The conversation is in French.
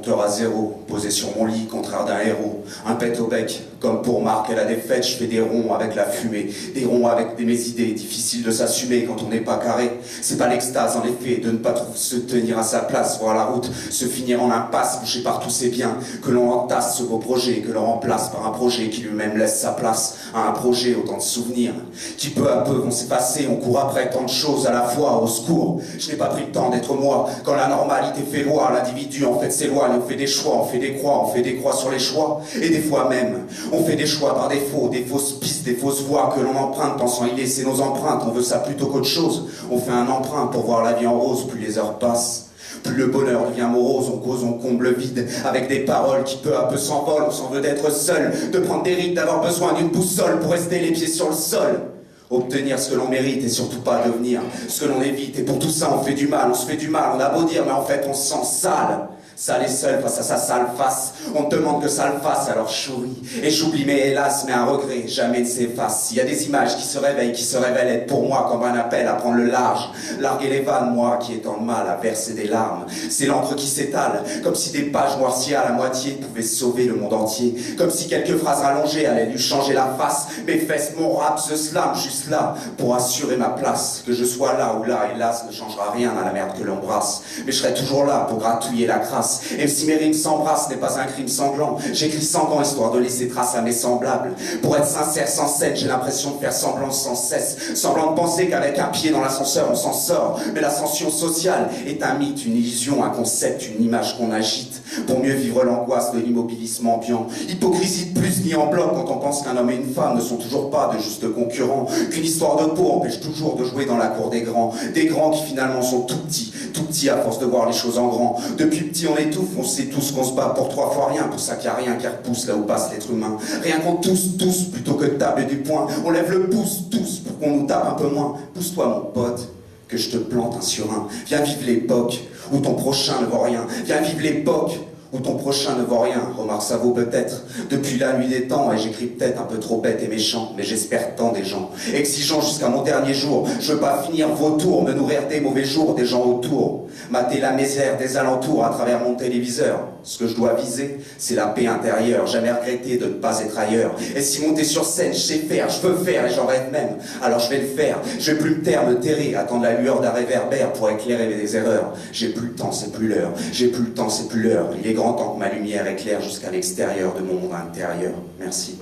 compteur à zéro, posé sur mon lit, contraire d'un héros, un pet au bec, comme pour marquer la défaite, je fais des ronds avec la fumée, des ronds avec mes idées, difficile de s'assumer quand on n'est pas carré. C'est pas l'extase en effet de ne pas se tenir à sa place, voir la route se finir en impasse, bouché par tous ces biens, que l'on entasse ce beau projet, que l'on remplace par un projet qui lui-même laisse sa place à un projet, autant de souvenirs, qui peu à peu vont s'effacer, on court après tant de choses à la fois, au secours. Je n'ai pas pris le temps d'être moi, quand la normalité fait loi, l'individu en fait s'éloigne, on fait des choix, on fait des croix sur les choix, et des fois même, on fait des choix par défaut, des fausses pistes, des fausses voies que l'on emprunte, pensant y laisser nos empreintes, on veut ça plutôt qu'autre chose, on fait un emprunt pour voir la vie en rose, plus les heures passent. Plus le bonheur devient morose, on cause, on comble le vide, avec des paroles qui peu à peu s'envolent, on s'en veut d'être seul, de prendre des rides, d'avoir besoin d'une boussole pour rester les pieds sur le sol. Obtenir ce que l'on mérite et surtout pas devenir ce que l'on évite. Et pour tout ça on fait du mal, on se fait du mal, on a beau dire mais en fait on se sent sale. Sale et seul face à sa sale face, on te demande que ça le fasse, alors je souris. Et j'oublie mais hélas, mais un regret jamais ne s'efface. Il y a des images qui se réveillent être pour moi comme un appel à prendre le large. Larguer les vannes, moi qui étant le mal à verser des larmes. C'est l'encre qui s'étale, comme si des pages noircies à la moitié pouvaient sauver le monde entier. Comme si quelques phrases rallongées allaient lui changer la face. Mes fesses, mon rap, ce slam, juste là, pour assurer ma place. Que je sois là ou là, hélas, ne changera rien à la merde que l'on brasse. Mais je serai toujours là pour gratouiller la crasse. Et si mes rimes s'embrassent n'est pas un crime sanglant, j'écris sans gants histoire de laisser trace à mes semblables. Pour être sincère sans scène, j'ai l'impression de faire semblant sans cesse, semblant de penser qu'avec un pied dans l'ascenseur on s'en sort. Mais l'ascension sociale est un mythe, une illusion, un concept, une image qu'on agite pour mieux vivre l'angoisse de l'immobilisme ambiant. Hypocrisie de plus ni en bloc quand on pense qu'un homme et une femme ne sont toujours pas de justes concurrents, qu'une histoire de peau empêche toujours de jouer dans la cour des grands qui finalement sont tout petits à force de voir les choses en grand. Depuis petit on étouffe, on sait tous qu'on se bat pour 3 fois rien, pour ça qu'il n'y a rien qui repousse là où passe l'être humain. Rien qu'on tous, plutôt que de table du poing, on lève le pouce tous pour qu'on nous tape un peu moins. Pousse-toi mon pote, que je te plante un sur un. Viens vivre l'époque où ton prochain ne vaut rien. Viens vivre l'époque où ton prochain ne vaut rien. Remarque, ça vaut peut-être depuis la nuit des temps, et j'écris peut-être un peu trop bête et méchant, mais j'espère tant des gens exigeants jusqu'à mon dernier jour. Je veux pas finir vautour, me nourrir des mauvais jours des gens autour, mater la misère des alentours à travers mon téléviseur. Ce que je dois viser, c'est la paix intérieure, jamais regretter de ne pas être ailleurs. Et si monter sur scène, je sais faire, je veux faire et j'en rêve même, alors je vais le faire. Je vais plus me taire, me terrer, attendre la lueur d'un réverbère pour éclairer mes erreurs. J'ai plus le temps, c'est plus l'heure. J'ai plus le temps, c'est plus l'heure. Il est grand temps que ma lumière éclaire jusqu'à l'extérieur de mon monde intérieur. Merci.